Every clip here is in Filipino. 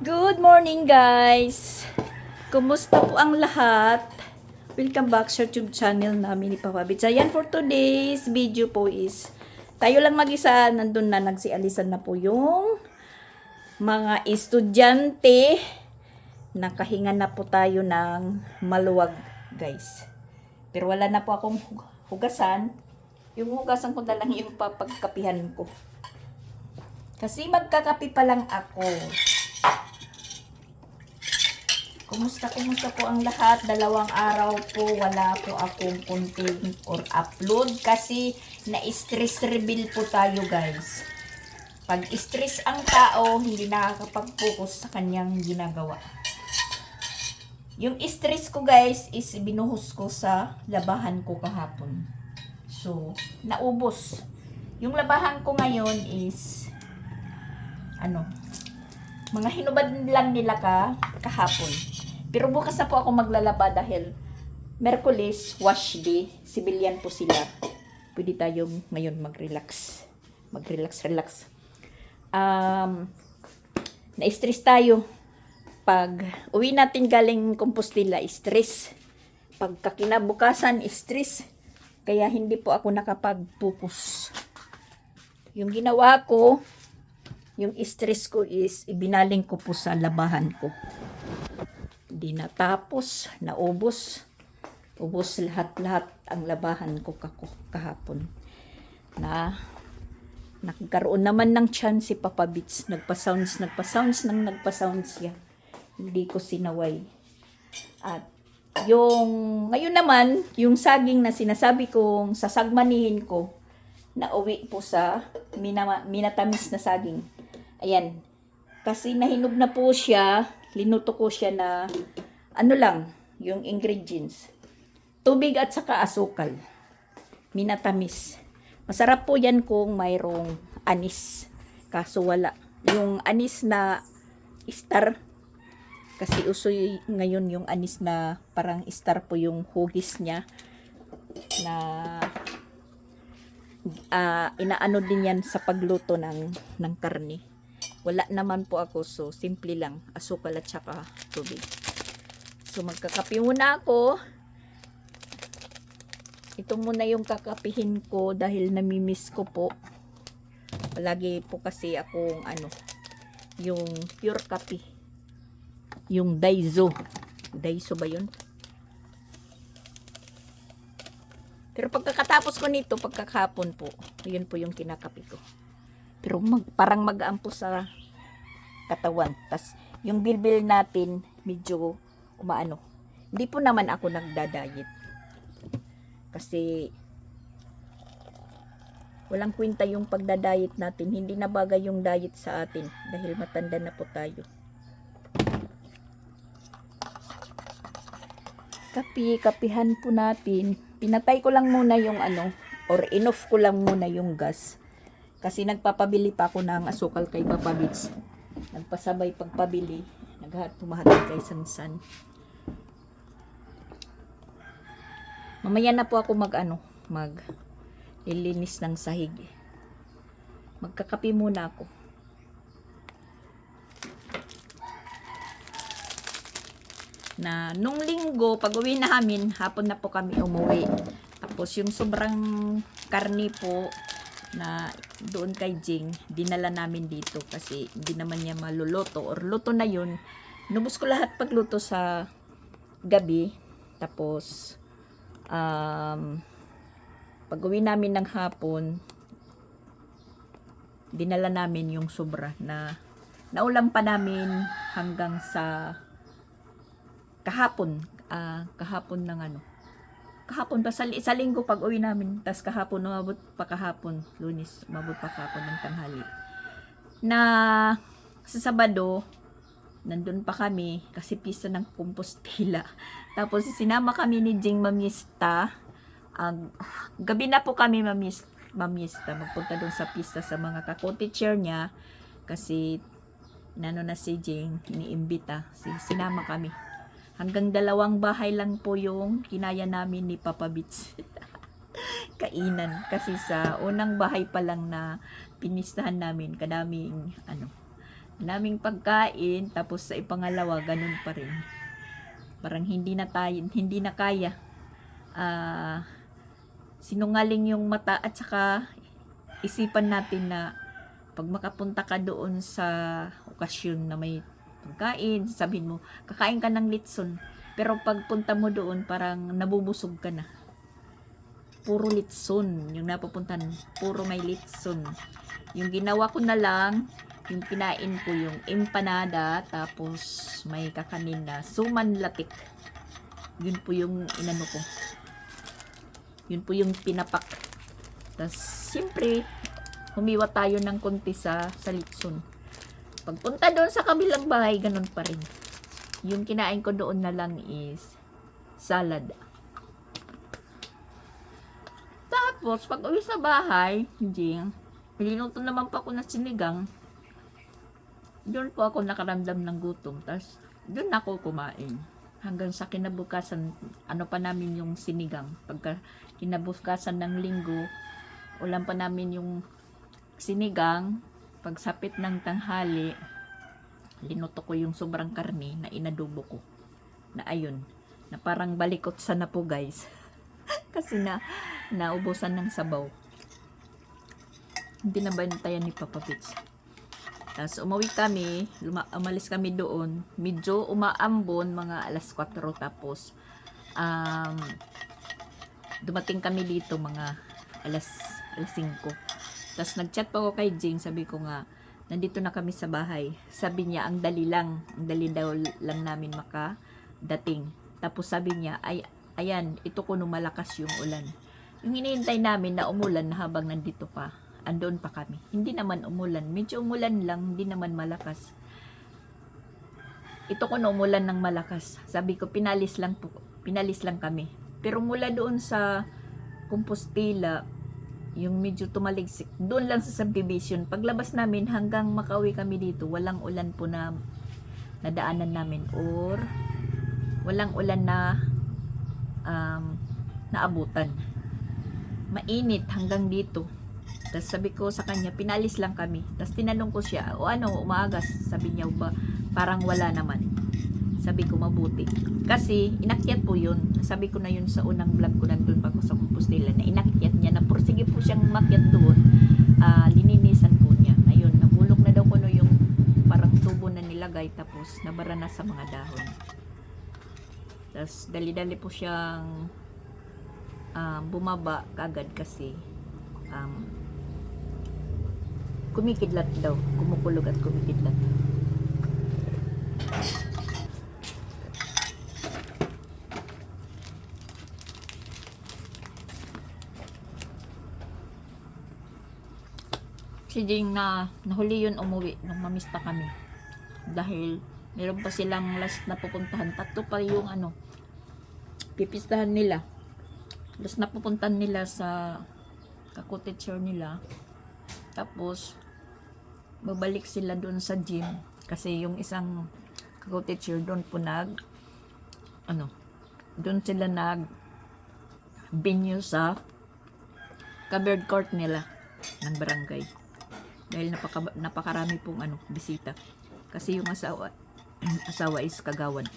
Good morning guys! Kumusta po ang lahat? Welcome back sa YouTube channel namin ni Papa Bits. Ayan, for today's video po is tayo lang mag-isa, nandun na nagsialisan na po yung mga estudyante. Nakahinga na po tayo ng maluwag guys. Pero wala na po akong hugasan. Yung hugasan ko na lang yung papagkapihan ko. Kasi magkakapi pa lang ako. Kumusta po ang lahat? 2 araw po wala po akong content or upload kasi na-stress reveal po tayo guys. Pag stress ang tao, hindi nakakapag-focus sa kanyang ginagawa. Yung stress ko guys is binuhos ko sa labahan ko kahapon. So, naubos. Yung labahan ko ngayon is mga hinubad lang nila kahapon. Pero bukas na po ako maglalaba dahil Merkulis, wash day. Civilian po sila. Pwede tayong ngayon mag-relax. Mag-relax. Na-stress tayo. Pag uwi natin galing Compostela, stress. Pagka kinabukasan, stress. Kaya hindi po ako nakapag-focus. Yung ginawa ko, yung stress ko is ibinaling ko po sa labahan ko. Di natapos, naubos. Ubos lahat-lahat ang labahan ko kahapon. Nagkaroon naman ng chance si Papa Bits. Nagpa-sounds siya. Hindi ko sinaway. At ngayon naman, yung saging na sinasabi kong sasagmanihin ko, nauwi po sa minatamis na saging. Ayan. Kasi nahinog na po siya, linuto ko siya na yung ingredients. Tubig at saka asukal. Minatamis. Masarap po yan kung mayroong anis. Kaso wala. Yung anis na star. Kasi uso ngayon yung anis na parang star po yung hugis niya. Na inaano din yan sa pagluto ng karne. Wala naman po ako, so simple lang, asukal at saka tubig. So magkakape muna ako. Ito muna yung kakapihin ko dahil namimiss ko po. Palagi po kasi akong yung pure coffee. Yung Daiso. Daiso ba yun? Pero pagkatapos ko nito, pagkakapon po, yun po yung kinakapi ko. Pero parang mag-aampo sa katawan. Tas yung bilbil natin medyo umaano. Hindi po naman ako nagda-diet. Kasi walang kwenta yung pagda-diet natin. Hindi na bagay yung diet sa atin dahil matanda na po tayo. Kapihan po natin. Pinatay ko lang muna yung or inoff ko lang muna yung gas. Kasi nagpapabili pa ako ng asukal kay Papa Bits. Nagpasabay pagpabili. Pumahatid kay Sansan. Mamaya na po ako lilinis ng sahig. Magkakape muna ako. Na nung linggo, pag uwi namin, hapon na po kami umuwi. Tapos yung sobrang karni po, na doon kay Jing, dinala namin dito kasi hindi naman niya maluluto or luto na yun. Nubos ko lahat pagluto sa gabi. Tapos pag uwi namin ng hapon, dinala namin yung sobra na naulam pa namin hanggang sa kahapon kahapon pa sa linggo pag uwi namin, tas kahapon umabot pa kahapon, Lunes umabot pa kahapon ng tanghali. Na sa Sabado nandun pa kami kasi pista ng Compostela. Tapos sinama kami ni Jing mamista. Gabi na po kami mamista, magpunta doon sa pista sa mga ka-co-teacher niya kasi na si Jing iniimbita, sinama kami. Hanggang 2 bahay lang po yung kinaya namin ni Papa Bits. Kainan. Kasi sa unang bahay pa lang na pinistahan namin, kadaming Naming pagkain, tapos sa ipangalawa, ganun pa rin. Parang hindi na kaya. Sinungaling yung mata at saka isipan natin na pag makapunta ka doon sa okasyon na may pagkain, sabihin mo, kakain ka ng litson. Pero pag punta mo doon, parang nabubusog ka na. Puro litson yung napupuntan, puro may litson. Yung ginawa ko na lang, yung kinain ko yung empanada, tapos may kakanin na suman latik. Yun po yung inano ko. Yun po yung pinapak. Tapos, siyempre, humiwa tayo ng konti sa litson. Pagpunta doon sa kabilang bahay, ganun pa rin. Yung kinain ko doon na lang is salad. Tapos, pag uwi sa bahay, niluto naman pa ako ng sinigang. Doon po ako nakaramdam ng gutom. Tapos, doon ako kumain. Hanggang sa kinabukasan, ano pa namin yung sinigang. Pagka kinabukasan ng linggo, ulam pa namin yung sinigang. Pagsapit ng tanghali, linuto ko yung sobrang karne na inadobo ko. Na ayun, na parang balikot sana po guys. Kasi naubusan ng sabaw. Hindi na bantayan ni Papa Beach. Tapos umuwi kami, umalis kami doon. Medyo umaambon, mga alas 4. Tapos dumating kami dito mga alas 5. Tapos nagchat pa ako kay Jing, sabi ko nga, nandito na kami sa bahay. Sabi niya, ang dali daw lang namin makadating. Tapos sabi niya, ayan, ito kuno malakas yung ulan. Yung hinihintay namin na umulan na habang nandito pa, andoon pa kami. Hindi naman umulan. Medyo umulan lang, hindi naman malakas. Ito kuno umulan ng malakas. Sabi ko, pinalis lang kami. Pero mula doon sa Compostela, yung medyo tumaligsik, doon lang sa subdivision. Paglabas namin, hanggang makauwi kami dito, walang ulan po na nadaanan namin. Or, walang ulan na naabutan. Mainit hanggang dito. Tapos sabi ko sa kanya, pinalis lang kami. Tapos tinanong ko siya, o ano, umaagas? Sabi niya, ba, parang wala naman. Sabi ko, mabuti. Kasi, inakyat po yun. Sabi ko na yun sa unang vlog ko, nandun pa ko sa Compostela, na inakyat niya, na sige po siyang makyat doon. Lininisan po niya. Ayun, nabulok na daw kuno yung parang tubo na nilagay, tapos nabara na sa mga dahon. Tapos, dali-dali po siyang bumaba kagad kasi kumikidlat daw, kumukulog at kumikidlat. Si Jing nahuli yun umuwi nung mamista kami. Dahil meron pa silang last na pupuntahan. 3 pa yung pipistahan nila. Last na pupuntahan nila sa ka-cottager nila. Tapos babalik sila doon sa gym. Kasi yung isang ka-cottager doon po doon sila venue sa covered court nila ng barangay. Dahil napakarami pong bisita. Kasi yung asawa is kagawad.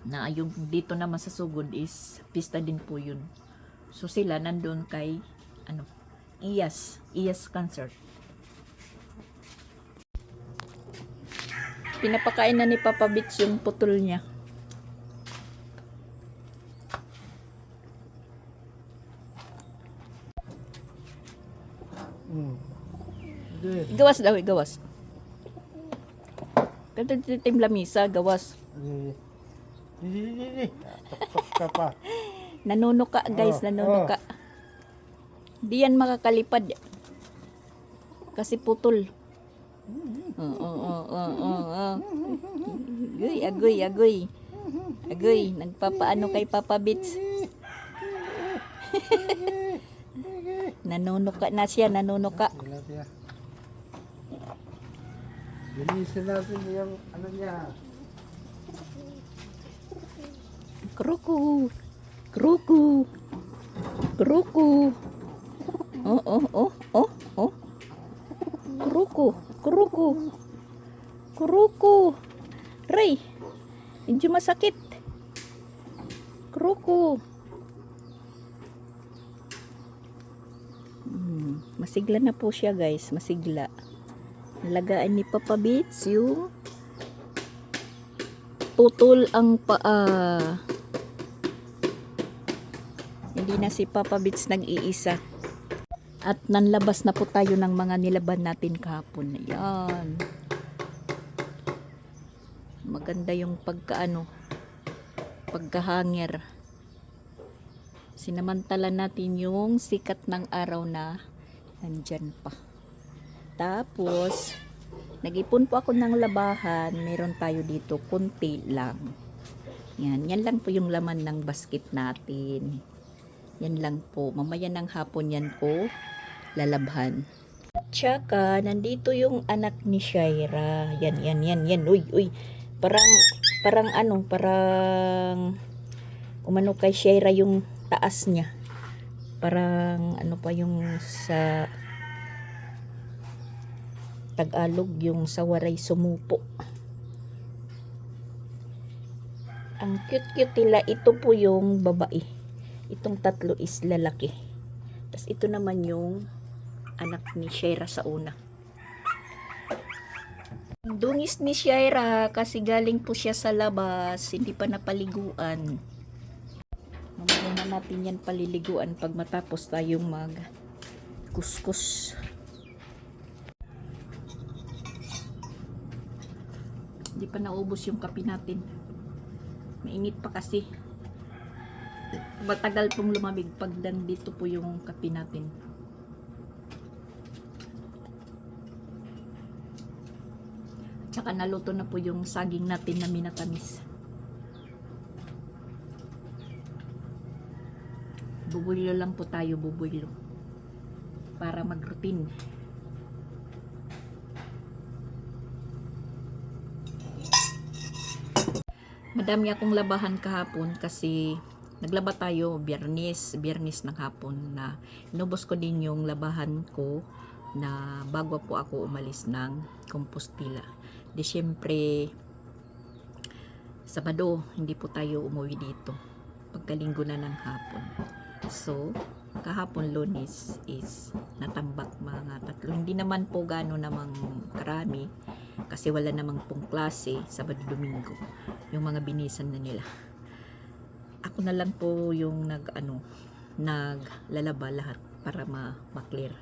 Na yung dito naman sa Sugod is pista din po yun. So sila nandun kay Iyas concert. Pinapakain na ni Papa Beach yung putol niya. Gawas daw, gawas. Kada titim lamisa, gawas. Tok ka pa. Nanunuka guys, nanunuka. Di yan makakalipad. Kasi putol. Agoy. Nagpapaano kay Papa Beach. Nanunuka na siya, nanunuka. Linisin natin yung niya. Kruku. Kuruko. Kuruko. Kuruko. Ray. Medyo masakit. Kuruko. Masigla na po siya guys. Masigla. Lagaan ni Papa Bits yung putol ang paa. Hindi na si Papa Bits nag-iisa. At nanlabas na po tayo ng mga nilaban natin kahapon. Ayan. Maganda yung pagkahanger. Sinamantala natin yung sikat ng araw na nandyan pa. Tapos, nag-ipon po ako ng labahan. Meron tayo dito, konti lang. Yan lang po yung laman ng basket natin. Yan lang po. Mamaya ng hapon yan ko lalabhan. Tsaka, nandito yung anak ni Shaira. Yan. Uy. Parang umano kay Shaira yung taas niya. Parang ano pa yung sa Tagalog, yung sa waray sumupo. Ang cute nila. Ito po yung babae. Itong tatlo is lalaki. Tapos ito naman yung anak ni Shaira sa una. Dungis ni Shaira kasi galing po siya sa labas. Hindi pa napaliguan. Mamaya na natin yan paliliguan pag matapos tayong mag kuskus. Hindi pa naubos yung kape natin. Mainit pa kasi. Matagal pong lumamig pag dito po yung kape natin. Tsaka naluto na po yung saging natin na minatamis. Bubulyo lang po tayo, bubulyo. Para mag-routine. Madami akong labahan kahapon kasi naglaba tayo biyernes ng hapon na inubos ko din yung labahan ko na bago po ako umalis ng Compostela. Di syempre Sabado hindi po tayo umuwi dito pagkalinggo na ng hapon. So kahapon Lunes is natambak mga tatlo. Hindi naman po gano namang karami kasi wala namang pong klase Sabado Domingo yung mga binisan na nila. Ako na lang po yung naglalaba lahat para ma-clear.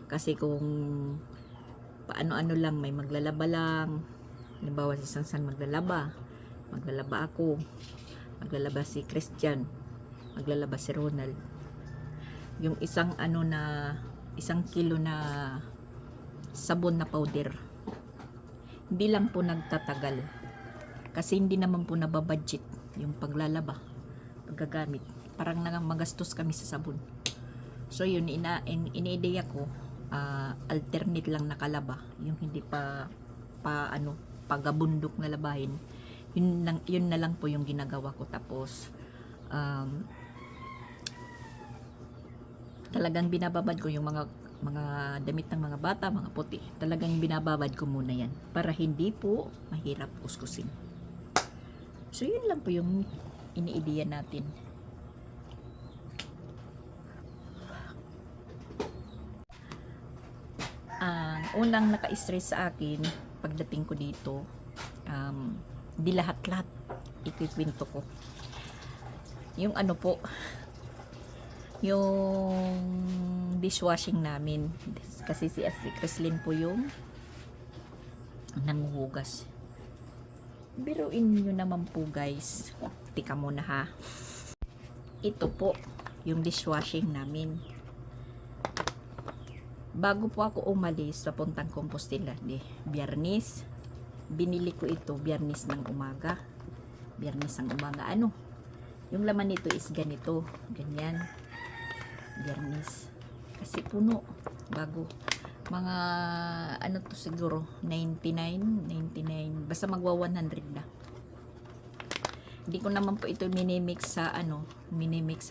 Kasi kung paano-ano lang, may maglalaba lang. Halimbawa si Sansan maglalaba ako. Maglalaba si Christian. Maglalaba si Ronald. Yung isang kilo na sabon na powder. Hindi lang po nagtatagal. Kasi hindi naman po nababudget yung paglalaba, paggagamit. Parang magastos kami sa sabon. So yun, iniideya ko, alternate lang nakalaba. Yung hindi pagabundok na labahin. Yun na lang po yung ginagawa ko. Tapos, talagang binababad ko yung mga damit ng mga bata, mga puti. Talagang binababad ko muna yan. Para hindi po mahirap kuskusin. So, yun lang po yung iniideya natin. Ang unang naka-stress sa akin, pagdating ko dito, di lahat-lahat ikikwento ko. Yung yung dishwashing namin. Kasi si Creslin po yung nanguhugas. Biruin nyo naman po guys. Tika muna ha. Ito po yung dishwashing namin. Bago po ako umalis papuntang Compostela, Biyernes, binili ko ito Biyernes ng umaga. Yung laman nito is ganito, ganyan. Biyernes. Kasi puno, bago. Mga to siguro 99, basta magwa 100 na. Hindi ko naman po ito minimix sa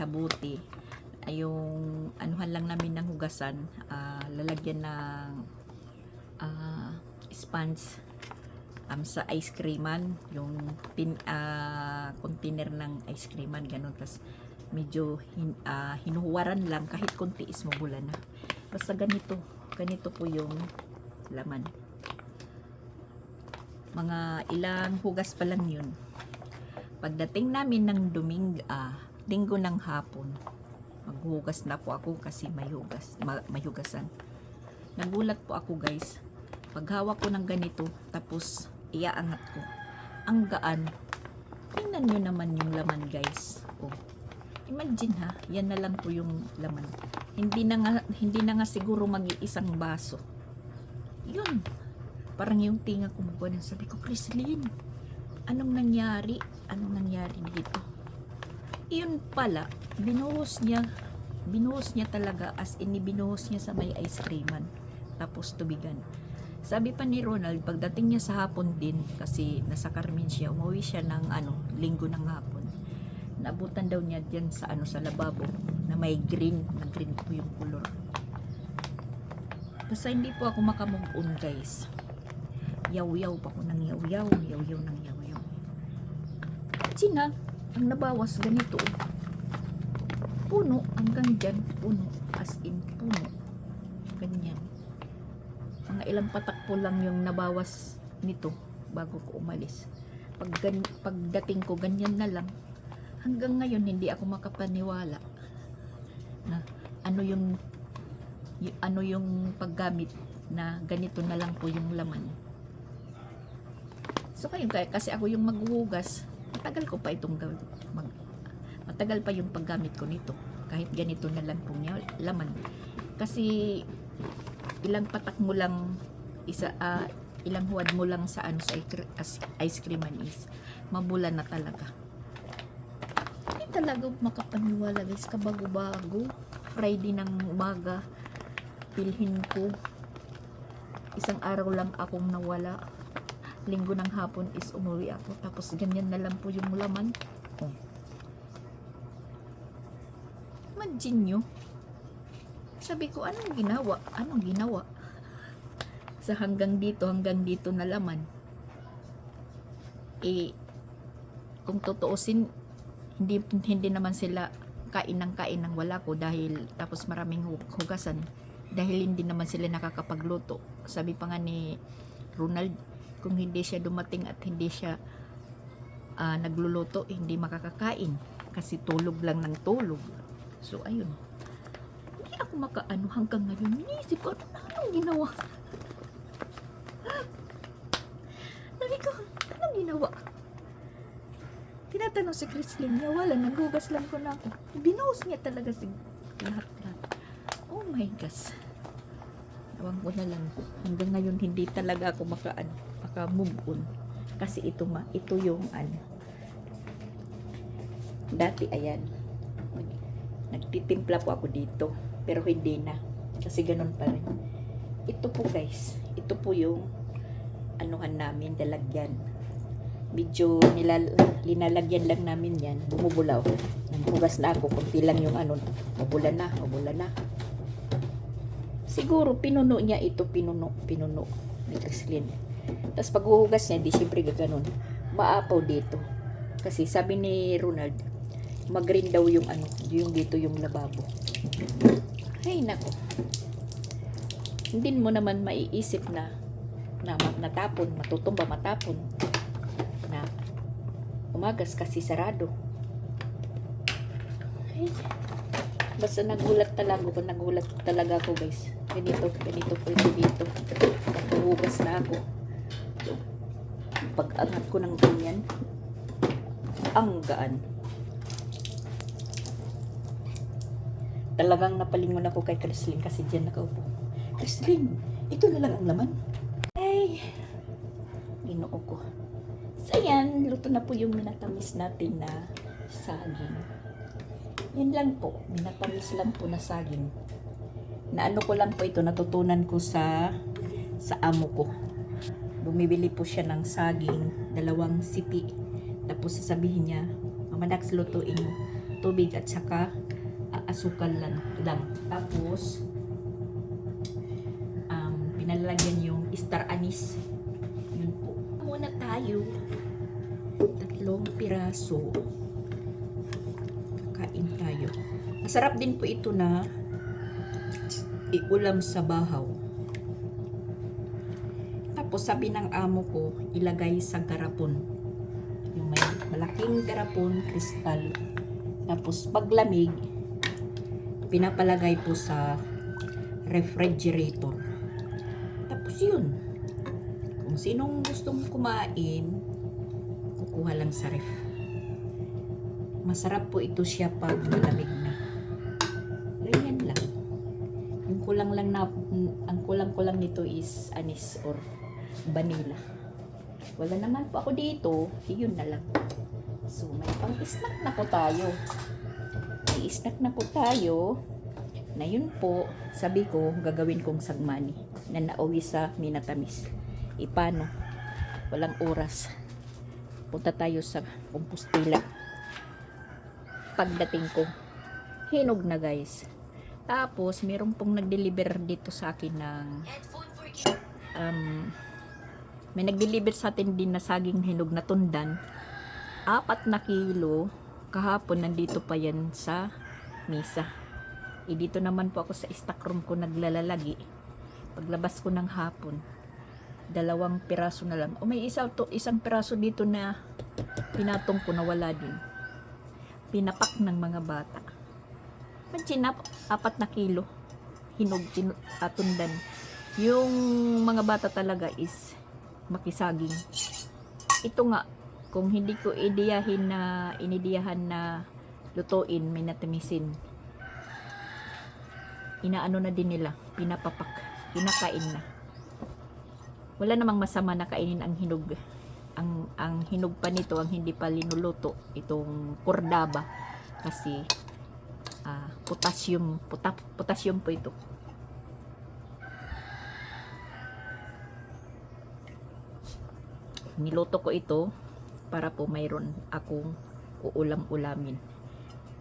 buti. Ay yung anuhan lang namin ng hugasan, lalagyan ng sponge sa ice creaman, yung container ng ice creaman, ganun. Tas medyo hinuhuwaran lang, kahit konti is mabula na. Basta ganito po yung laman. Mga ilang hugas pa lang yun. Pagdating namin ng linggo ng hapon, maghugas na po ako kasi may hugasan. Nagulat po ako guys, paghawak ko ng ganito, tapos iaangat ko, ang gaan. Tingnan nyo naman yung laman guys. Oh, imagine ha, yan na lang po yung laman. Hindi na nga siguro mag-iisang baso. Yun, parang yung tinga ko magwanan. Sabi ko, Chrislyn, anong nangyari dito? Yun pala, binuhos niya talaga, as in binuhos niya sa may ice creaman, tapos tubigan. Sabi pa ni Ronald, pagdating niya sa hapon din, kasi nasa Carmen siya, umuwi siya ng linggo ng hapon, naabutan daw niya dyan sa sa lababo, na may green, na green po yung color. Basta hindi po ako makamove on guys. Yaw-yaw pa ko ng yaw-yaw ng yaw-yaw. Sina, ang nabawas ganito. Puno, hanggang dyan, puno. As in, puno. Ganyan. Mga ilang patak po lang yung nabawas nito bago ko umalis. Pagdating ko, ganyan na lang. Hanggang ngayon, hindi ako makapaniwala na ano yung paggamit na ganito na lang po yung laman. So kayo, kasi ako yung maghuhugas, matagal pa yung paggamit ko nito, kahit ganito na lang pong laman. Kasi ilang patak mo lang, ilang huwad mo lang sa ice cream is mabula na talaga. Hindi talaga makapaniwala guys, kabago-bago. Friday ng umaga, pilhin ko. Isang araw lang akong nawala. Linggo ng hapon is umuwi ako. Tapos ganyan na lang po yung laman. Oh. Imagine nyo. Sabi ko, anong ginawa? Sa hanggang dito na laman. Kung tutuusin, hindi naman sila kain ng wala ko, dahil tapos maraming hugasan, dahil hindi naman sila nakakapagluto. Sabi pa nga ni Ronald, kung hindi siya dumating at hindi siya nagluluto, hindi makakakain kasi tulog lang ng tulog. So ayun, hindi ako makaano hanggang ngayon. Iniisip ko, anong ginawa? Sabi ko, anong ginawa? Tinatanong si Chrislyn niya, wala, naghugas lang ko na ako. Binuhos niya talaga lahat. Oh my gosh. Ewan ko na lang. Hanggang ngayon, hindi talaga ako maka-move on. Kasi ito yung dati, ayan. Nagtitimpla po ako dito. Pero hindi na. Kasi ganun pa rin. Ito po guys. Ito po yung anuhan namin, dalagyan. Medyo linalagyan lang namin yan, bumubulaw. Nanghugas na ako, kunti lang yung mabula na. Siguro pinuno niya ito, pinuno ni Chrislyn. Tapos paghuhugas niya, di siyempre gaganon, maapaw dito. Kasi sabi ni Ronald, mag-green daw yung yung dito yung lababo. Ay nako, hindi mo naman maiisip na matapon, matutumba matapon na umagas kasi sarado. Ay, basta nagulat talaga ako guys. Ganito po ito dito. Hugas na ako. Pag-angat ko ng ganyan, ang gaan. Talagang napalingon ako kay Chrislyn kasi dyan nakaupo. Chrislyn, ito na lang ang laman. Ay, ginoo ko. So yan, luto na po yung minatamis natin na saging. Yan lang po, minatamis lang po na saging. Na ko lang po ito, natutunan ko sa amo ko. Bumibili po siya ng saging, 2 sipi. Tapos sasabihin niya, Mama Dax, lutuin tubig at saka asukal lang. Tapos, pinalalagyan yung star anise. Yun po. Muna tayo. 3 piraso. Kakain tayo. Masarap din po ito na iulam sa bahaw. Tapos sabi ng amo ko, ilagay sa garapon. Yung may malaking garapon, kristal. Tapos paglamig, pinapalagay po sa refrigerator. Tapos yun. Kung sinong gustong kumain, kukuha lang sa ref. Masarap po ito siya pag malamig na. Ganyan lang. Yung ang kulang-kulang nito is anise or vanilla. Wala naman po ako dito, yun na lang. So, may pang-snack na po tayo. May snack na po tayo. Na yun po, sabi ko, gagawin kong sagmani na nauwi sa Minatamis. Paano? Walang oras. Punta tayo sa Compostela. Pagdating ko, hinog na guys. Tapos, meron pong nag-deliver dito sa akin ng may nag-deliver sa atin din na saging hinog na tundan. 4 na kilo. Kahapon nandito pa yan sa misa. Dito naman po ako sa stock room ko naglalalagi. Paglabas ko ng hapon, 2 piraso na lang. May isang piraso dito na pinatong ko na wala din. Pinapak ng mga bata. Mansinap, 4 na kilo. Hinog, tundan. Yung mga bata talaga is makisaging. Ito nga, kung hindi ko inidiyahan na lutuin, minatamisin. Inaano na din nila, pinapapak, pinakain na. Wala namang masama na kainin ang hinog. Ang hinog pa nito, ang hindi pa linuluto, itong kordaba. Kasi potassium po ito. Niluto ko ito para po mayroon akong uulam-ulamin.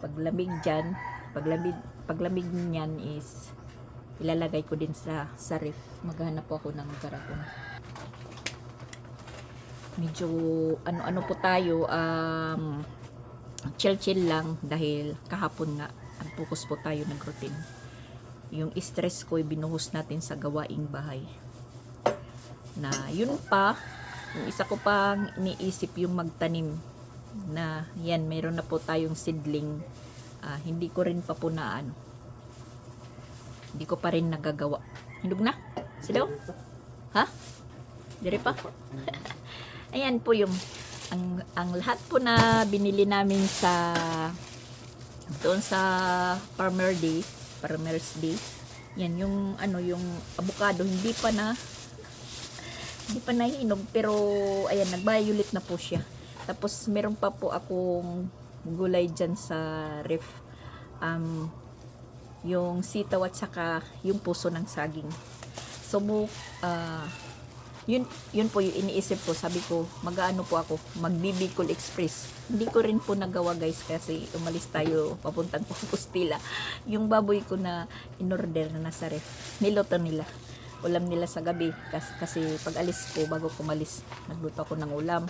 Paglamig niyan is ilalagay ko din sa ref. Maghanap po ako ng garapon. Medyo ano po tayo, chill lang dahil kahapon nga ang focus po tayo ng routine. Yung stress ko binuhos natin sa gawaing bahay. Na yun pa, yung isa ko pang iniisip yung magtanim na yan, meron na po tayong seedling. Hindi ko rin pa po na hindi ko pa rin nagagawa. Hinog na? Silaw? Ha? Dire pa? Ayan po yung ang lahat po na binili namin doon sa Farmer's Day. Yan yung yung avocado hindi pa nahinog pero ayan, nag-violet na po siya. Tapos meron pa po akong gulay dyan sa ref. Yung sitaw at saka yung puso ng saging. So yun po yung iniisip ko. Sabi ko, mag-aano po ako, mag-Bicol Express. Hindi ko rin po nagawa guys kasi umalis tayo papuntang Compostela. Yung baboy ko na in-order na nasa ref, niloto nila. Ulam nila sa gabi kasi pag alis ko, bago kumalis, nagluto ako ng ulam.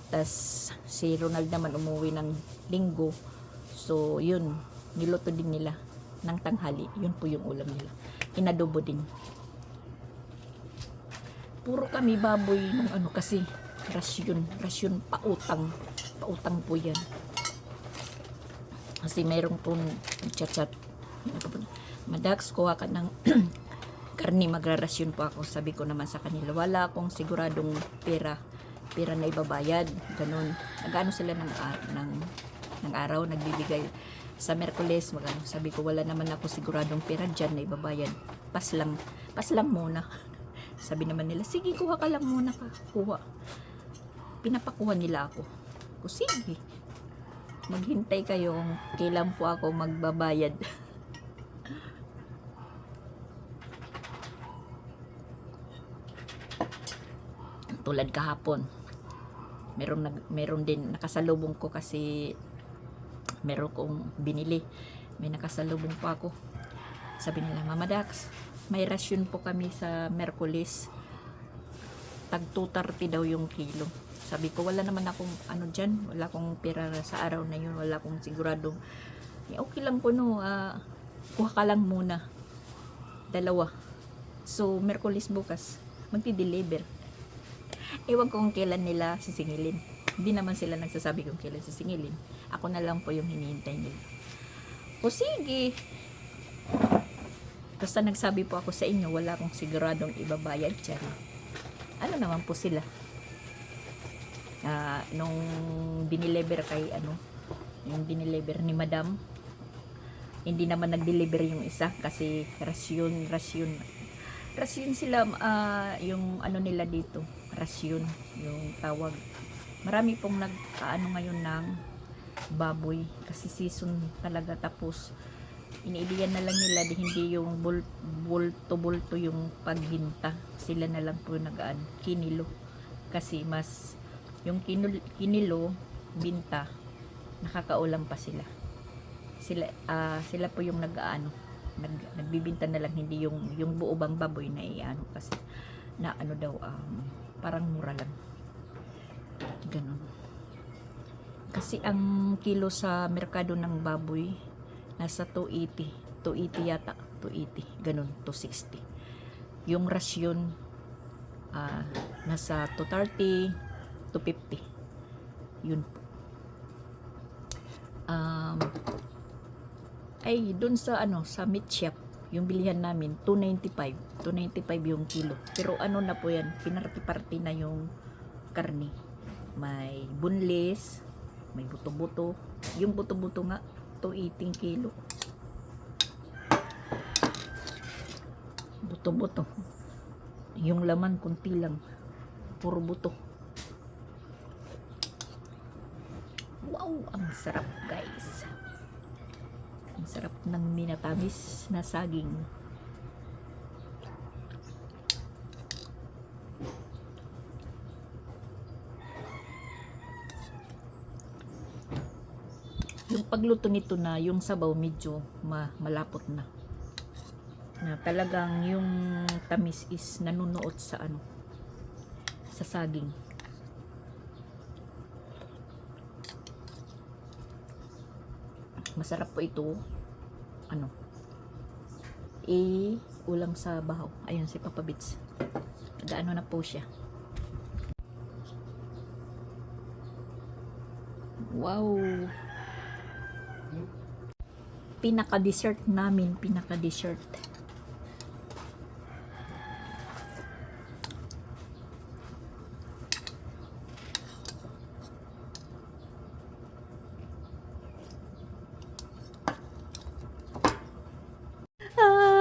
Tas si Ronald naman umuwi ng linggo. So yun, niluto din nila ng tanghali. Yun po yung ulam nila. Inadobo din. Puro kami baboy nung kasi rasyon pautang po yan. Kasi mayroong pong chat Madax, kuha ka ng karni, magrarasyon po ako. Sabi ko naman sa kanila, wala akong siguradong pera na ibabayad, ganun. Nag-ano sila ng araw, nagbibigay sa Merkules, magano. Sabi ko, wala naman ako siguradong pera dyan na ibabayad. Pas lang muna. Sabi naman nila, sige, kuha ka lang muna ka. Kuha. Pinapakuha nila ako. Sige. Maghintay kayo kung kailan po ako magbabayad. Tulad kahapon. Meron din nakasalubong ko kasi meron kong binili. May nakasalubong pa ako. Sabi nila, Mama Dax, may rasyon po kami sa Merkulis. tag 230 daw yung kilo. Sabi ko, wala naman akong ano dyan, wala akong pera sa araw na yun, wala akong siguradong, okay lang po no, kuha ka lang muna. 2. So, Merkulis bukas, magti-deliver. Ewan ko kung kailan nila sisingilin. Hindi naman sila nagsasabi kung kailan sisingilin. Ako na lang po yung hinihintay nila. O sige. Basta nagsabi po ako sa inyo, wala akong siguradong ibabayad dyan. Ano naman po sila? Nung dineliver kay yung dineliver ni Madam, hindi naman nag-deliver yung isa kasi rasyon sila, yung ano nila dito, rasyon yung tawag. Marami pong ngayon ng baboy kasi season talaga, tapos iniidiyan na lang nila, hindi yung bulto yung pagbinta, sila na lang po kinilo, kasi mas yung kinilo binta nakakaulam pa sila po yung nagbibinta na lang, hindi yung buo bang baboy na kasi na daw parang mura lang, ganun. Kasi ang kilo sa merkado ng baboy nasa 280 yata, 280 ganun, 260. Yung rasyon nasa 230, 250, yun po. Ay dun sa sa meat shop, yung bilihan namin 295 yung kilo, pero na po yan, pinarti-parti na yung karne, may boneless, may buto-buto, yung buto-buto nga 280 kilo, buto-buto, yung laman kunti lang, puro buto. Wow, ang sarap guys, ang sarap ng minatamis na saging. Yung pagluto nito na yung sabaw medyo malapot na talagang yung tamis is nanunuot sa sa saging. Masarap po ito ulam sa bahaw. Ayun si Papa Bits, gaano na po siya. Wow, pinaka-dessert namin, pinaka-dessert.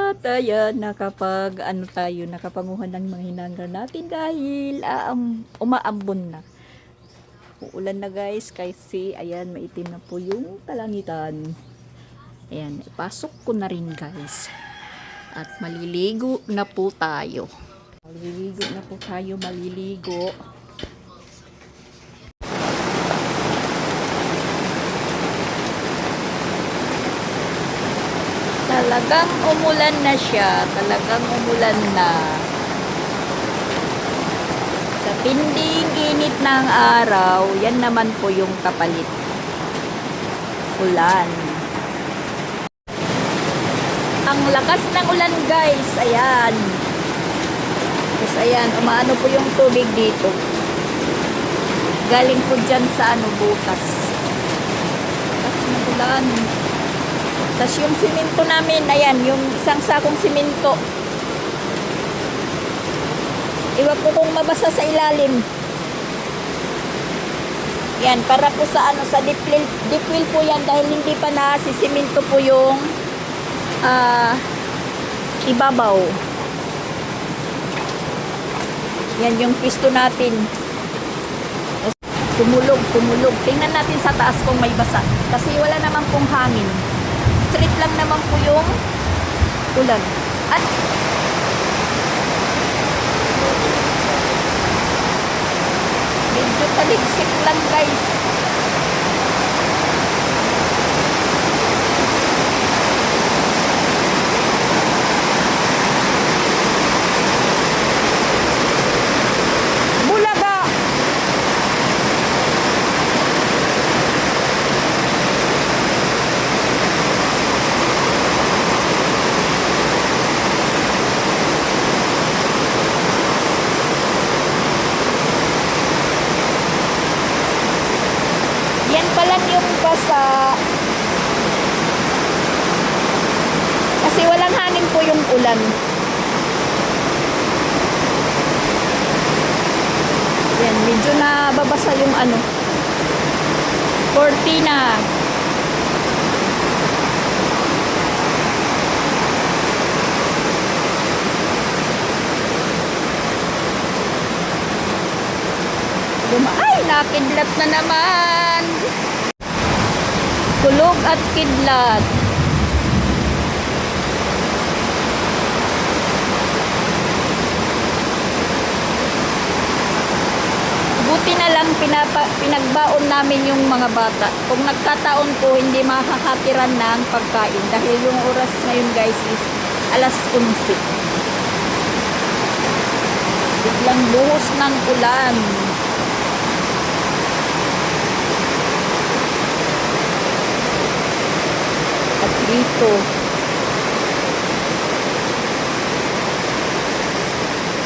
At ayan, nakapanguhan ng mga hinanggan natin dahil umaambon na. Uulan na guys, kasi ayan, maitim na po yung kalangitan. Ayan, ipasok ko na rin guys. At maliligo na po tayo. Maliligo. Talagang umulan na siya. Sa tinding init ng araw, yan naman po yung kapalit. Ulan. Ang lakas ng ulan guys, ayan. Tapos ayan, umaano po yung tubig dito. Galing po dyan sa butas. Lakas ng ulan. Tapos yung simento namin, ayan, yung isang sakong simento. Iwan ko kung mabasa sa ilalim. Yan, para po sa sa deep well po yan, dahil hindi pa nasisiminto po yung ibabaw. Yan yung pisto natin. Tumulog. Tingnan natin sa taas kung may basa. Kasi wala naman pong hangin. Straight lang naman po yung ulan. At medyo taligsik lang guys. naman yung basa. Kasi walang hangin po yung ulan. Yan, medyo nababasa yung ano, cortina. Ay, nakidlat na naman. Kulog at kidlat. Buti na lang pinagbaon namin yung mga bata. Kung nagkataon po, hindi makakatiran ng pagkain. Dahil yung oras ngayon guys is alas 11. Biglang buhos ng ulan. At dito,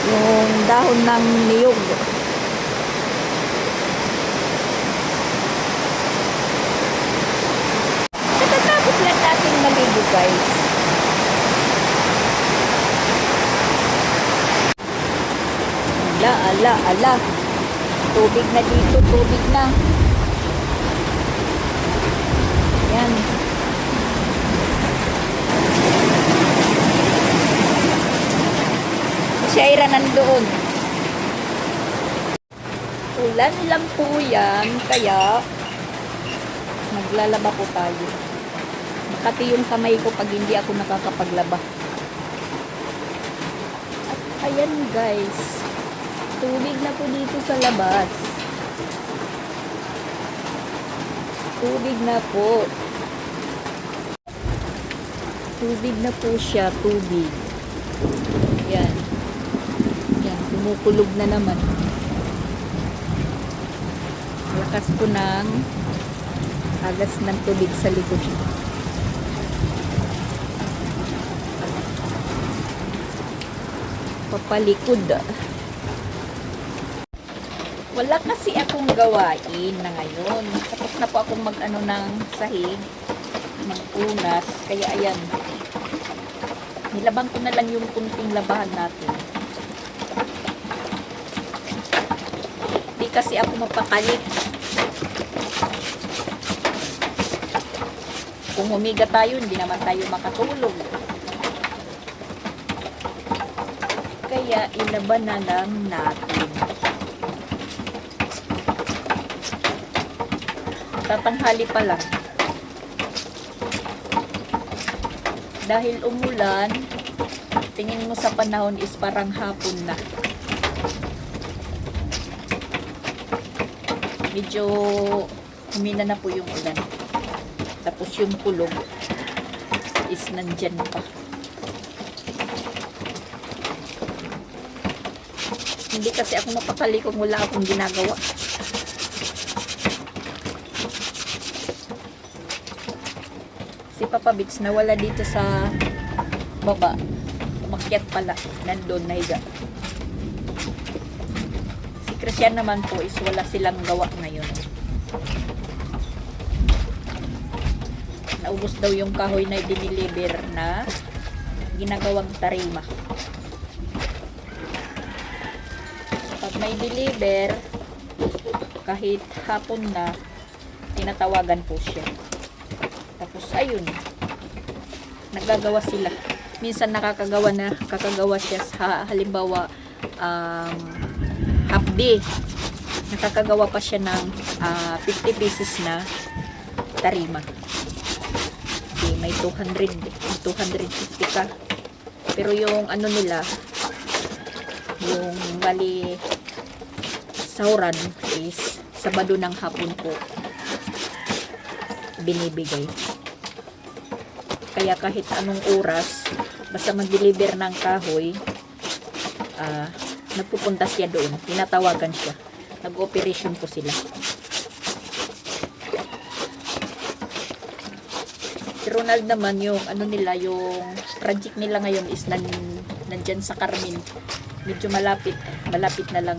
yung dahon ng niyog. Katatapos lang natin maligo guys. Ala. Tubig na dito, tubig na. Yan. Shaira nandoon. Ulan lang po yan, kaya maglalaba po tayo. Makati yung kamay ko pag hindi ako nakakapaglaba. At ayan guys, tubig na po dito sa labas. Tubig na po. Tubig na po siya, tubig. Yan. Yan, kumukulog na naman. Lakas po ng agas ng tubig sa likod. Papalikod. Wala kasi akong gawain na ngayon. Tapos na po akong mag-ano ng sahig, mag-unas. Kaya ayan, nilabang ko na lang yung kunting labahan natin. Di kasi ako mapakalit. Kung humiga tayo, hindi naman tayo makatulog. Kaya ilaban na lang natin. Tatanghali pa lang. Dahil umulan, tingin mo sa panahon is parang hapon na. Medyo humina na po yung ulan. Tapos yung kulog is nandyan pa. Hindi kasi ako mapakali kung wala akong ginagawa. Si Papa Bits nawala dito sa baba. Umakyat pala. Nandun, nahiga. Si Christian naman po is wala silang gawa ngayon. Naubos daw yung kahoy na diniliver na ginagawang tarima. Pag may deliver, kahit hapon na, tinatawagan po siya. Tapos ayun, nagagawa sila. Minsan kakagawa siya sa halimbawa half day. Nakakagawa pa siya ng 50 pieces na tarima. Okay, may 250 ka. Pero yung ano nila, yung bali sauran is Sabado ng hapon po binibigay. Kaya kahit anong oras, basta mag-deliver ng kahoy, nagpupunta siya doon. Tinatawagan siya. Nag-operation po sila. Si Ronald naman, yung ano nila, yung project nila ngayon is nandyan sa Carmen. Medyo malapit na lang.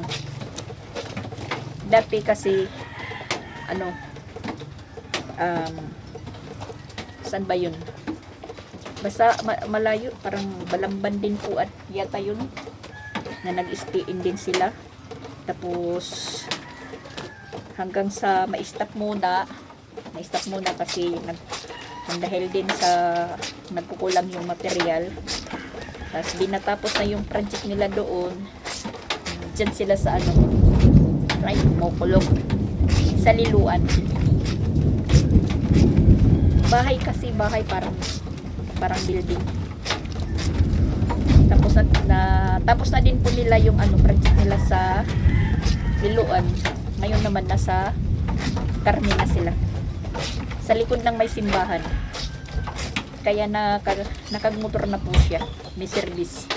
Dati kasi ano, um, saan ba yun? Basta malayo, parang Balamban din po at yata yun na nag-stay-in din sila. Tapos hanggang sa ma-stop muna kasi dahil din sa nagkukulang yung material. Tapos binatapos na yung project nila doon. Diyan sila sa right, Mokulog, sa Liluan. Bahay parang building. Tapos na din po nila yung project nila sa Liluan. Ngayon naman nasa Carmen na sila. Sa likod ng may simbahan. Kaya nakagmotor na po siya. May service.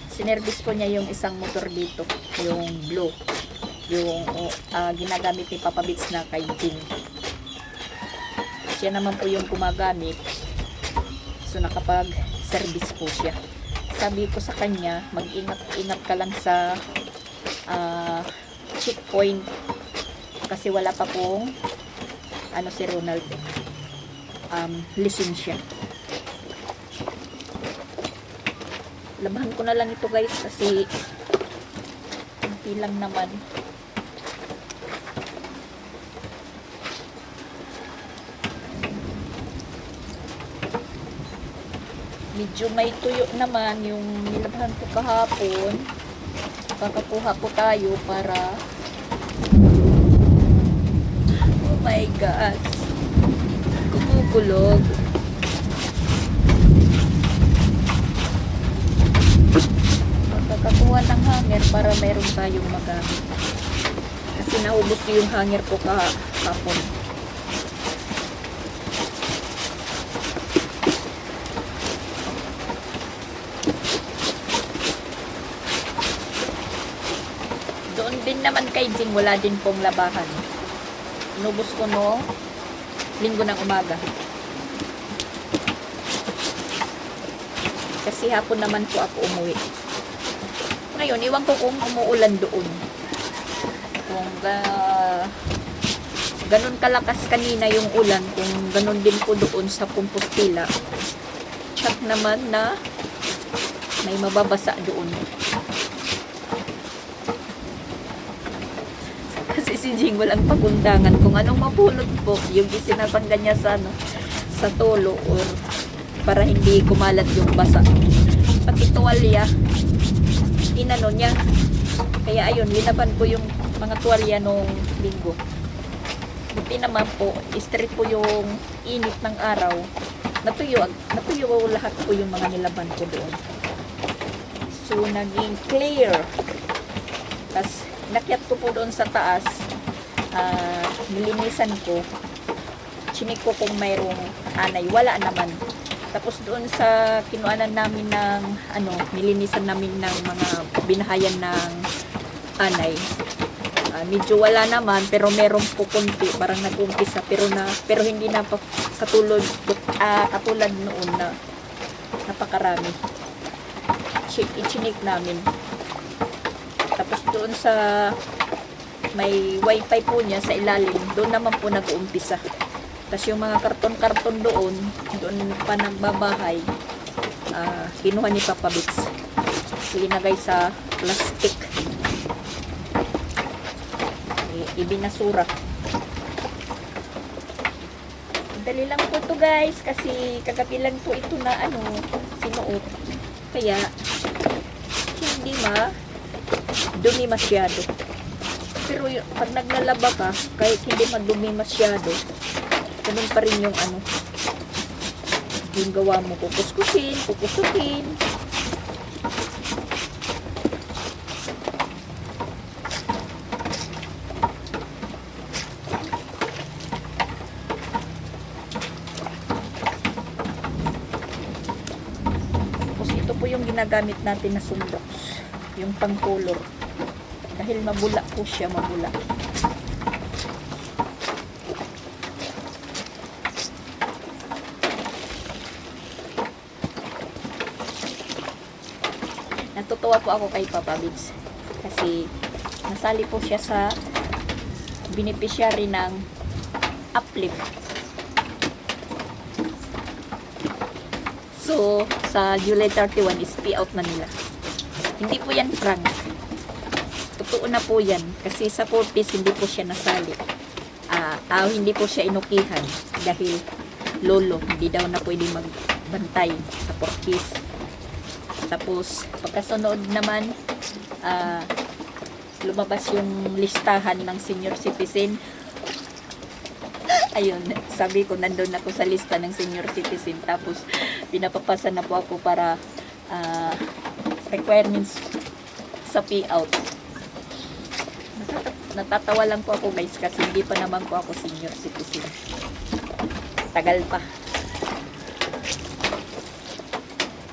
Sinervice po niya yung isang motor dito, yung blue. Yung ginagamit ni Papa Beats na kay Jing. Siya naman po yung gumagamit. So nakapag-service po siya. Sabi ko sa kanya, mag-ingat ka lang sa checkpoint kasi wala pa pong si Ronald lisensya. Labahan ko na lang ito guys kasi hindi lang naman. Medyo may tuyo naman yung nilabahan ko kahapon. Kakakuha ko tayo para oh my gosh, kumukulog. Magkakakuha ng hanger para meron tayong magamit. Kasi naubos yung hanger ko kahapon. Doon din naman kay Jing, wala din pong labahan. Inubos ko no linggo ng umaga. Kasi hapon naman po ako umuwi. Ngayon, iwan ko kung umuulan doon. Kung ganun kalakas kanina yung ulan, kung ganun din po doon sa Compostela, check naman na may mababasa doon. Kasi si Jing walang pagundangan kung anong mapulot po yung isinasangga niya sa tolo or para hindi kumalat yung basa. Pati tuwalya inano niya. Kaya ayun, linaban ko yung mga tuwalya nung linggo. Buti naman po, straight po yung init ng araw. Natuyo lahat po yung mga nilaban ko doon. So, naging clear. Tapos, nakyat ko po doon sa taas. Nilinisan ko. Chinik ko kung mayroong anay. Wala naman. Tapos doon sa kinuanan namin ng nilinisan namin ng mga binahayan ng anay. Medyo wala naman pero meron po konti, parang nag-umpisa pero hindi na katulad noon na napakarami. I-chinik namin. Tapos doon sa may wifi po niya sa ilalim, doon naman po nag-uumpisa. Tapos yung mga karton-karton doon pa nagbabahay, kinuha ni Papa Beats. Linagay sa plastic. Ibinasura. Dali lang po to guys, kasi kagabi lang po ito na sinuot. Kaya, hindi dumi masyado. Pero pag naglalaba ka, kahit hindi madumi masyado, ganun pa rin yung yung gawa mo, kukusukin. Tapos ito po yung ginagamit natin na sundox, yung pang color. Dahil mabula po siya, mabula. Natutuwa po ako kay Papa Beats kasi nasali po siya sa beneficiary ng uplift. So, sa July 31 is payout na nila. Hindi po yan prank. Totoo na po yan. Kasi sa 4 piece, hindi po siya nasali. Hindi po siya inukihan. Dahil lolo, hindi daw na pwede magbantay sa 4 piece. Tapos, pagkasunod naman, lumabas yung listahan ng senior citizen. Ayun, sabi ko, nandun ako sa lista ng senior citizen. Tapos, pinapapasa na po ako para requirements sa payout. Natatawa lang po ako guys kasi hindi pa naman po ako senior citizen. Tagal pa.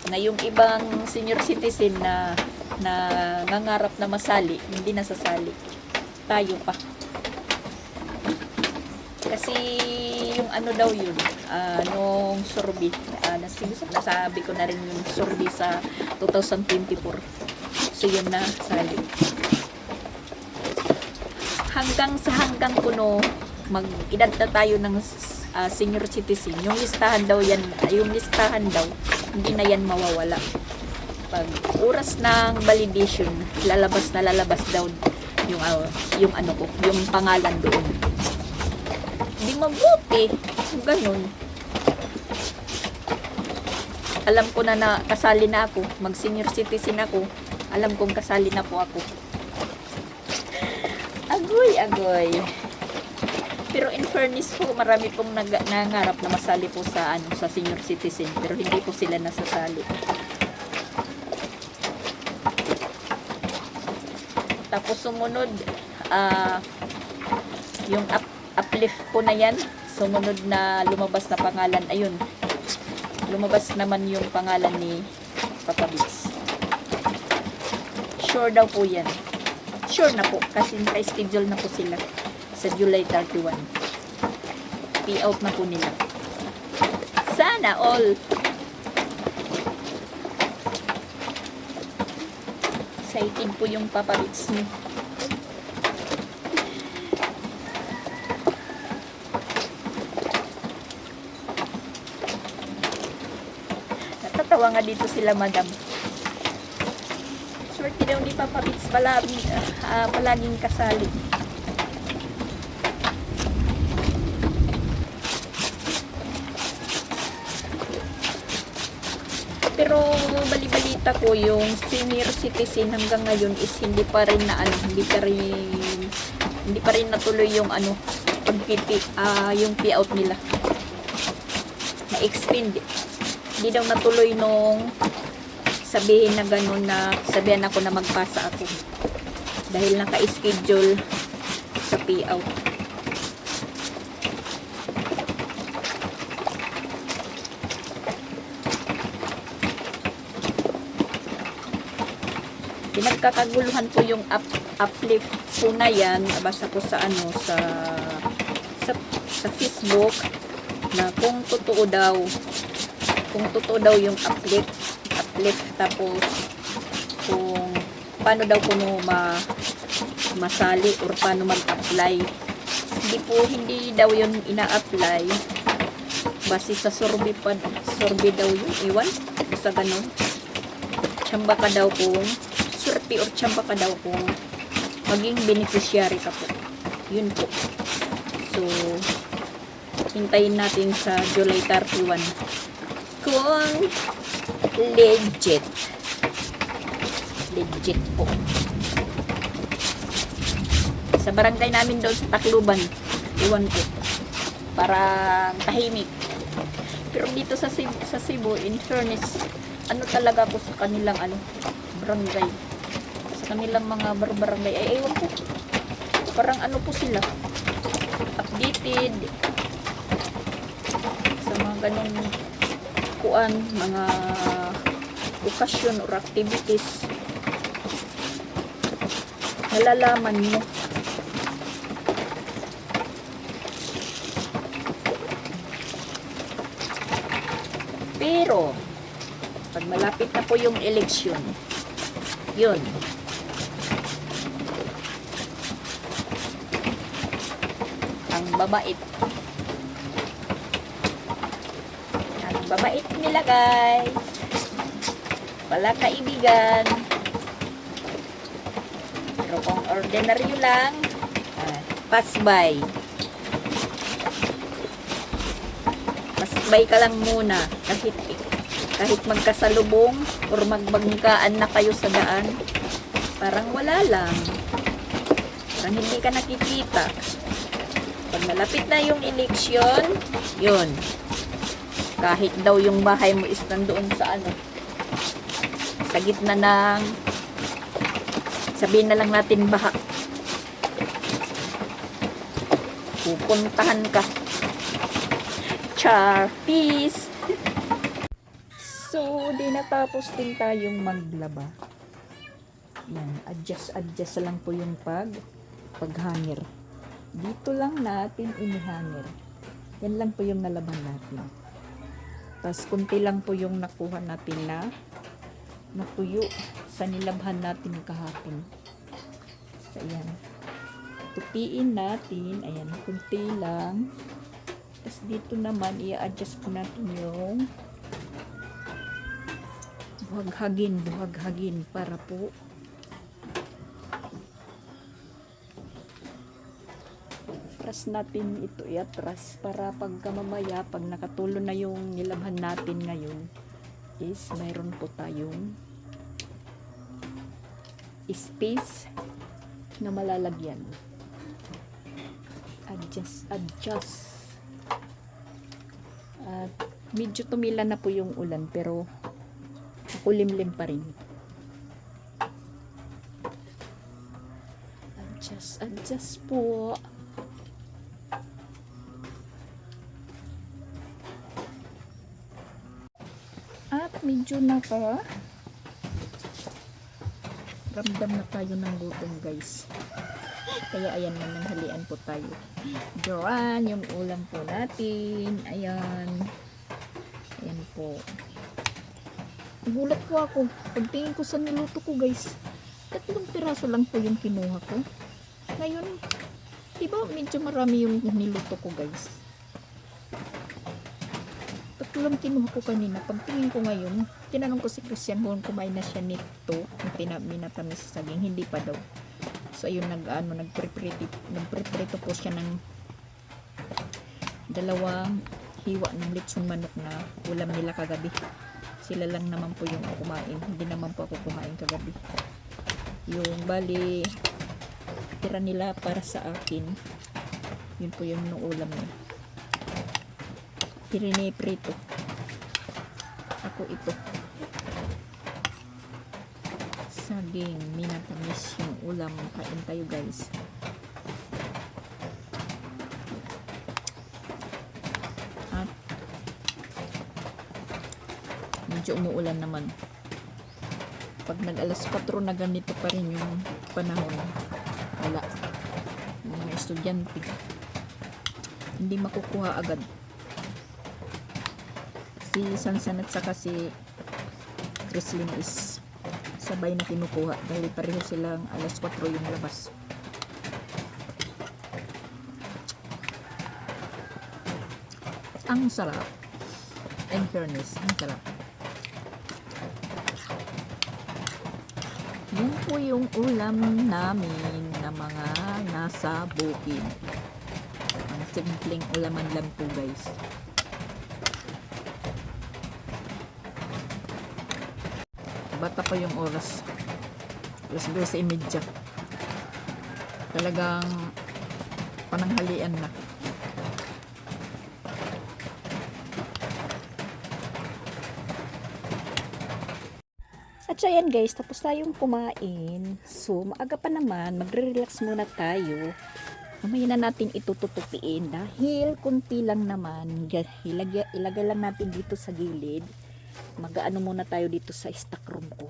Na yung ibang senior citizen na nangangarap na masali, hindi nasasali. Tayo pa. Kasi yung ano daw yun, nung survey, nasabi ko na rin yung survey sa 2024. So yun na, sali. Hanggang puno, mag-edad na tayo ng senior citizen. Yung listahan daw yan, hindi na yan mawawala. Pag oras ng validation, lalabas daw yung pangalan doon. Hindi mabuti kung ganun. Alam ko na kasali na ako, mag senior citizen ako, alam kong kasali na po ako. Agoy. Pero in fairness po, marami pong nangarap na masali po sa senior citizen, pero hindi po sila nasasali. Tapos sumunod, yung uplift po na yan, sumunod na lumabas na pangalan, ayun, lumabas naman yung pangalan ni Papa Bits. Sure daw po yan. Sure na po, kasi naka-schedule na po sila sa July 31. Payout na po nila. Sana all. Excited po yung Papa Bits niyo. Natatawa nga dito sila, madam. Swerte daw ni Papa Bits palaging kasali. Pero bali-balita ko yung senior citizen hanggang ngayon is hindi pa rin natuloy yung yung payout nila. Na-extend. Hindi daw natuloy nung sabihin na gano'n, na sabihan ako na magpasa ako dahil naka-schedule sa payout. Pinagkakaguluhan po yung uplift po na yan. Basta po sa sa Facebook na kung totoo daw yung uplift, tapos kung paano daw kuno masali or paano mag-apply. Hindi daw yun ina-apply base sa survey daw yun, iwan basta ganun. Tsamba ka daw kung survey or tsamba ka daw kung maging beneficiary ka po. Yun po. So hintayin natin sa July 31 kung legit po. Sa barangay namin doon sa Tacloban, iwan ko, parang tahimik. Pero dito sa Cebu, in fairness, talaga po sa kanilang barangay, sa kanilang mga barangay, ay ewan ko, parang po sila, updated sa mga ganun mga okasyon or activities. Nalalaman mo. Pero pag malapit na po yung eleksyon, yun, ang babait, ang Babait nila guys. Wala kaibigan. Pero kung ordinaryo lang, pass by. Pass by ka lang muna. Kahit magkasalubong or magbanggaan na kayo sa daan, parang wala lang. Parang hindi ka nakikita. Pag malapit na yung eleksyon, yun. Kahit daw yung bahay mo is nandoon sa sa gitna ng, sabihin na lang natin baha. Pupuntahan ka. Char, peace. So, di natapos din tayong maglaba. Yan, adjust lang po yung paghangir. Dito lang natin inihangir. Yan lang po yung nalaban natin. Tapos, kunti lang po yung nakuha natin na natuyo sa nilabhan natin kahapon. So, ayan. Tupiin natin. Ayan, kunti lang. Tapos, dito naman, i-adjust po natin yung buhaghagin para po atras natin ito, iatras para pagka mamaya, pag nakatulo na yung nilabhan natin ngayon, is mayroon po tayong space na malalagyan. Adjust. At medyo tumila na po yung ulan, pero makulimlim pa rin. Adjust po. At medyo ramdam na tayo ng gutom guys. Kaya ayan, mananghalian po tayo. Joran, yung ulam po natin. Ayan. Ayan po. Gulat po ako. Pagtingin ko sa niluto ko guys, 3 piraso lang po yung kinuha ko. Ngayon, diba medyo marami yung niluto ko guys. 3 lang kinuha ko kanina. Pagtingin ko ngayon, tinanong ko si Christian kung kumain na siya nito. Minatamis sa saging. Hindi pa daw. So ayun, nagpreprito po siya ng 2 hiwa ng lechon manok na ulam nila kagabi. Sila lang naman po yung kumain. Hindi naman po ako kumain kagabi. Yung bali tira nila para sa akin. Yun po yung ulam niya. Prito. Ako ito. Saging, minatamis yung ulam. Kain tayo guys. At medyo umuulan naman. Pag nag-alas 4 na ganito pa rin yung panahon, wala. Yung mga estudyante, hindi makukuha agad. Si Sansan at saka si Chrislyn is sabay na kinukuha dahil pareho silang alas 4 yung labas. Ang sarap. In fairness, ang sarap. Yun po yung ulam namin na mga nasa bukid. Ang simpleng ulaman lang po guys. Bata pa yung oras. Alas 12:30. Talagang pananghalian na. At so yan guys, tapos tayong kumain. So maaga pa naman, magre-relax muna tayo. Mamaya na natin itututupiin dahil kunti lang naman. Ilagay lang natin dito sa gilid. Mag-ano muna tayo dito sa stock room ko.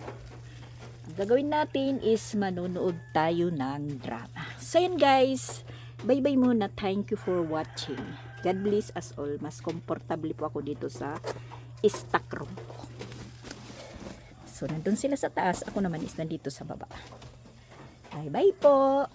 Ang gagawin natin is manonood tayo ng drama. So yan guys, bye bye muna. Thank you for watching. God bless us all. Mas comfortable po ako dito sa stock room ko. So nandun sila sa taas, ako naman is nandito sa baba. Bye bye po.